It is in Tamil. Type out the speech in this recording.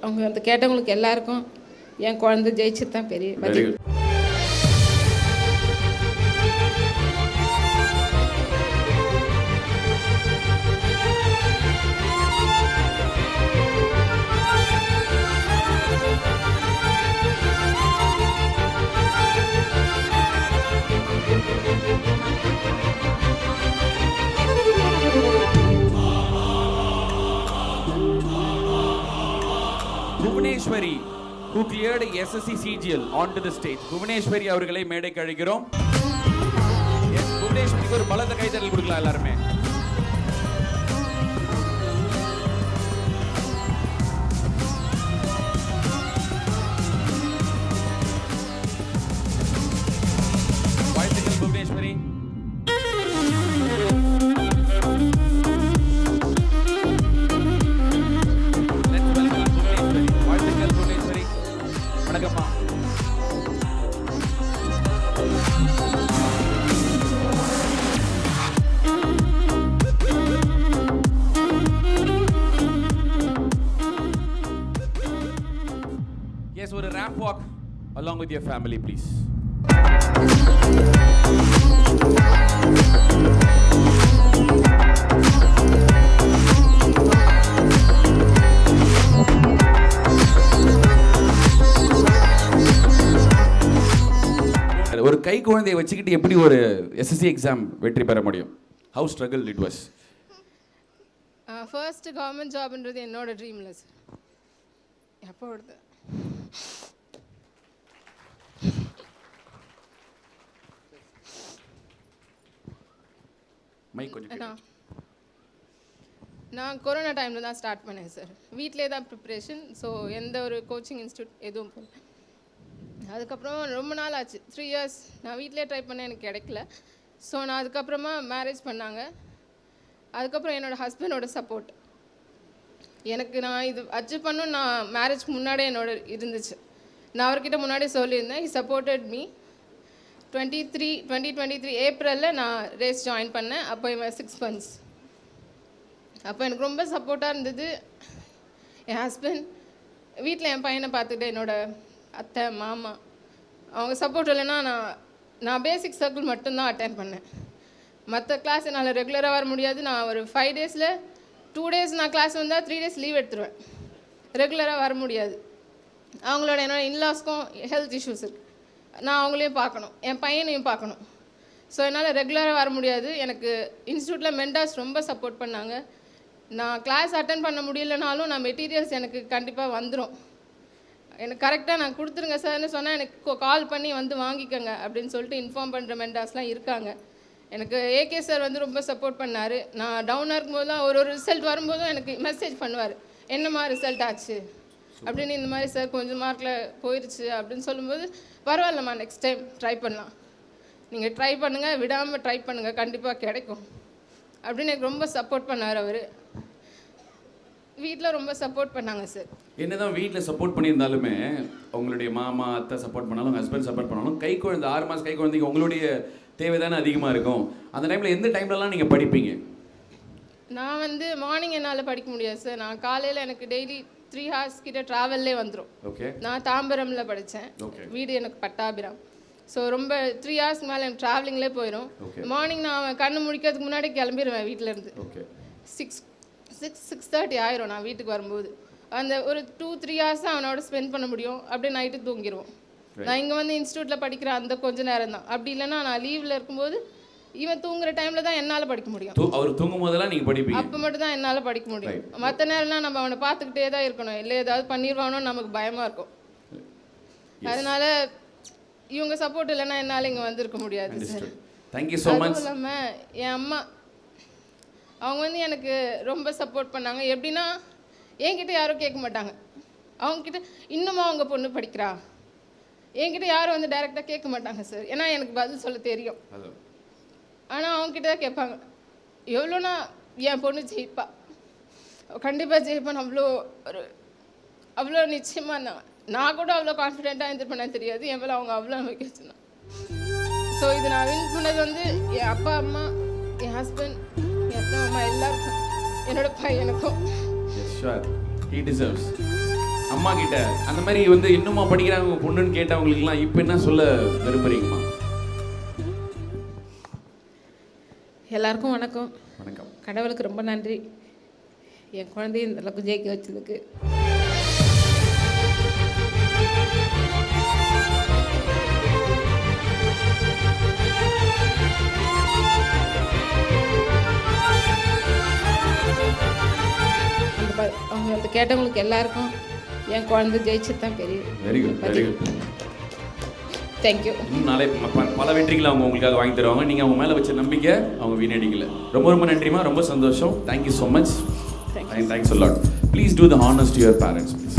அவங்க அந்த கேட்டவங்களுக்கு எல்லாருக்கும் என் குழந்தை ஜெயிச்சது தான் பெரிய பதில். Bhuvaneswari who cleared SSC CGL onto the stage. Bhuvaneswari அவர்களை மேடைக்கு அழைக்கிறோம். புவனேஸ்வரிக்கு ஒரு பலத்த கைதட்டல் கொடுக்கலாம் எல்லாருமே. வாழ்த்துக்கள் புவனேஸ்வரி. வணக்கம்மா. Yes, ஒரு ramp walk along with your family, please. ஒரு கை குழந்தையை வச்சுக்கிட்டு எப்படி ஒரு எஸ்எஸ்சி எக்ஸாம் வெற்றி பெற முடியும்? How struggle it was? First government ஜாப்ன்றது என்னோட ட்ரீம்ல சார். எப்போ வருது மைக் கொஞ்சம். நான் கொரோனா டைமில் தான் ஸ்டார்ட் பண்ணேன் சார். வீட்டிலே தான் ப்ரிப்ரேஷன். ஸோ எந்த ஒரு கோச்சிங் இன்ஸ்டியூட் எதுவும் போகல. அதுக்கப்புறம் ரொம்ப நாள் ஆச்சு, 3 இயர்ஸ் நான் வீட்டிலே ட்ரை பண்ணேன், எனக்கு கிடைக்கல. ஸோ நான் அதுக்கப்புறமா மேரேஜ் பண்ணாங்க. அதுக்கப்புறம் என்னோடய ஹஸ்பண்டோட சப்போர்ட் எனக்கு நான் இது அச்சீவ் பண்ணணும். நான் மேரேஜ்க்கு முன்னாடியே இருந்துச்சு. நான் அவர்கிட்ட முன்னாடியே சொல்லியிருந்தேன். He supported me. 2023 ஏப்ரலில் நான் ரேஸ் ஜாயின் பண்ணேன். அப்போ இவன் 6 months. அப்போ எனக்கு ரொம்ப சப்போர்ட்டாக இருந்தது என் ஹஸ்பண்ட். வீட்டில் என் பையனை பார்த்துட்டு என்னோடய அத்தை மாமா அவங்க சப்போர்ட் இல்லைன்னா நான் பேசிக் சர்க்கிள் மட்டும்தான் அட்டென்ட் பண்ணேன். மற்ற கிளாஸ் என்னால் ரெகுலராக வர முடியாது. நான் ஒரு 5 days 2 days நான் கிளாஸ் வந்தால் 3 days லீவ் எடுத்துருவேன். ரெகுலராக வர முடியாது. அவங்களோட என்னோட இன்லாஸ்க்கும் ஹெல்த் இஷ்யூஸ் இருக்குது. நான் அவங்களையும் பார்க்கணும், என் பையனையும் பார்க்கணும். ஸோ என்னால் ரெகுலராக வர முடியாது. எனக்கு இன்ஸ்டியூட்டில் மென்டார்ஸ் ரொம்ப சப்போர்ட் பண்ணாங்க. நான் கிளாஸ் அட்டன் பண்ண முடியலனாலும் நான் மெட்டீரியல்ஸ் எனக்கு கண்டிப்பாக வந்துடும். எனக்கு கரெக்டாக நான் கொடுத்துருங்க சார்னு சொன்னால் எனக்கு கால் பண்ணி வந்து வாங்கிக்கோங்க அப்படின்னு சொல்லிட்டு இன்ஃபார்ம் பண்ணுற மென்டார்ஸ்லாம் இருக்காங்க. எனக்கு ஏகே சார் வந்து ரொம்ப சப்போர்ட் பண்ணார். நான் டவுனாக இருக்கும்போது தான் ஒரு ரிசல்ட் வரும்போதும் எனக்கு மெசேஜ் பண்ணுவார், என்னம்மா ரிசல்ட் ஆச்சு அப்படின்னு. இந்த மாதிரி சார் கொஞ்சம் மார்க்கில் போயிடுச்சு அப்படின்னு சொல்லும்போது, பரவாயில்லம்மா நெக்ஸ்ட் டைம் ட்ரை பண்ணலாம், நீங்கள் ட்ரை பண்ணுங்கள், விடாமல் ட்ரை பண்ணுங்கள், கண்டிப்பாக கிடைக்கும் அப்படின்னு எனக்கு ரொம்ப சப்போர்ட் பண்ணார் அவர். வீட்டில் ரொம்ப சப்போர்ட் பண்ணாங்க சார். என்னதான் வீட்டில் சப்போர்ட் பண்ணியிருந்தாலுமே, உங்களுடைய மாமா அத்தை சப்போர்ட் பண்ணாலும், ஹஸ்பண்ட் சப்போர்ட் பண்ணாலும், கை குழந்தை 6 மாதம் கை குழந்தைக்கு உங்களுடைய தேவை தானே அதிகமாக இருக்கும். அந்த டைமில் எந்த டைம்லலாம் நீங்கள் படிப்பீங்க? நான் வந்து மார்னிங் என்னால் படிக்க முடியாது சார். நான் காலையில் எனக்கு டெய்லி 3 hours கிட்ட ட்ராவல்லே வந்துடும். ஓகே. நான் தாம்பரமில் படித்தேன். வீடு எனக்கு பட்டாபிராம். ஸோ ரொம்ப 3 hours மேலே எனக்கு ட்ராவலிங்லேயே போயிடும். மார்னிங் நான் கண்ணு முடிக்கிறதுக்கு முன்னாடி கிளம்பிடுவேன் வீட்டிலேருந்து. 6:30 ஆயிரும் நான் வீட்டுக்கு வரும்போது. அந்த ஒரு 2-3 hours தான் அவனோட ஸ்பெண்ட் பண்ண முடியும். அப்படியே நைட்டு தூங்கிடுவோம். நான் இங்கே வந்து இன்ஸ்டியூட்டில் படிக்கிற அந்த கொஞ்ச நேரம் தான். அப்படி இல்லைன்னா நான் லீவில் இருக்கும்போது இவன் தூங்குற டைமில் தான் என்னால் படிக்க முடியும். அவர் தூங்கும் போதெல்லாம் நீங்கள் படிப்பீங்க? அப்போ மட்டும் தான் என்னால் படிக்க முடியும். மற்ற நேரம்லாம் நம்ம அவனை பார்த்துக்கிட்டே தான் இருக்கணும். இல்லை ஏதாவது பண்ணிடுவானோன்னு நமக்கு பயமாக இருக்கும். அதனால் இவங்க சப்போர்ட் இல்லைன்னா என்னால் இங்கே வந்திருக்க முடியாது சார். Thank you so much. அதுவும் இல்லாமல் என் அம்மா அவங்க வந்து எனக்கு ரொம்ப சப்போர்ட் பண்ணாங்க. எப்படின்னா என்கிட்ட யாரும் கேட்க மாட்டாங்க. அவங்கக்கிட்ட இன்னுமா அவங்க பொண்ணு படிக்கிறா, என்கிட்ட யாரும் வந்து டைரெக்டாக கேட்க மாட்டாங்க சார். ஏன்னா எனக்கு பதில் சொல்ல தெரியும். ஆனால் அவங்ககிட்ட தான் கேட்பாங்க, எவ்வளோனா என் பொண்ணு ஜெயிப்பா, கண்டிப்பாக ஜெயிப்பான்னு அவ்வளோ நிச்சயமாக நான் கூட அவ்வளோ கான்ஃபிடென்ட்டாக இது பண்ண தெரியாது. என் மேலே அவங்க அவ்வளோ நம்பிக்கை வச்சுருந்தாங்க. ஸோ இது நான் வின் பண்ணது வந்து என் அப்பா அம்மா, என் ஹஸ்பண்ட், என் அப்பா அம்மா எல்லாருக்கும், என்னோட பையனுக்கும். Yes, sure. He deserves. அம்மா அம்மா கிட்ட அந்த மாதிரி வந்து இன்னுமா படிக்கிறாங்க உங்க பொண்ணுன்னு கேட்டவங்களுக்குலாம் இப்போ என்ன சொல்ல விரும்புறீங்கம்மா? எல்லாருக்கும் வணக்கம். வணக்கம். கடவுளுக்கு ரொம்ப நன்றி என் குழந்தைய இந்த அளவுக்கு ஜெயிக்க வச்சதுக்கு. அவங்க அந்த கேட்டவங்களுக்கு எல்லாருக்கும் என் குழந்தை ஜெயிச்சது தான் பெரிய. Very good, very good. Thank you. இன்னும் நாளை பல வெற்றிகளை அவங்க உங்களுக்காக வாங்கி தருவாங்க. நீங்கள் அவங்க மேலே வச்ச நம்பிக்கை அவங்க வீணடிக்கல. ரொம்ப ரொம்ப நன்றிமா, ரொம்ப சந்தோஷம். Thank you so much. Thanks a lot. Please do the honours to your parents please.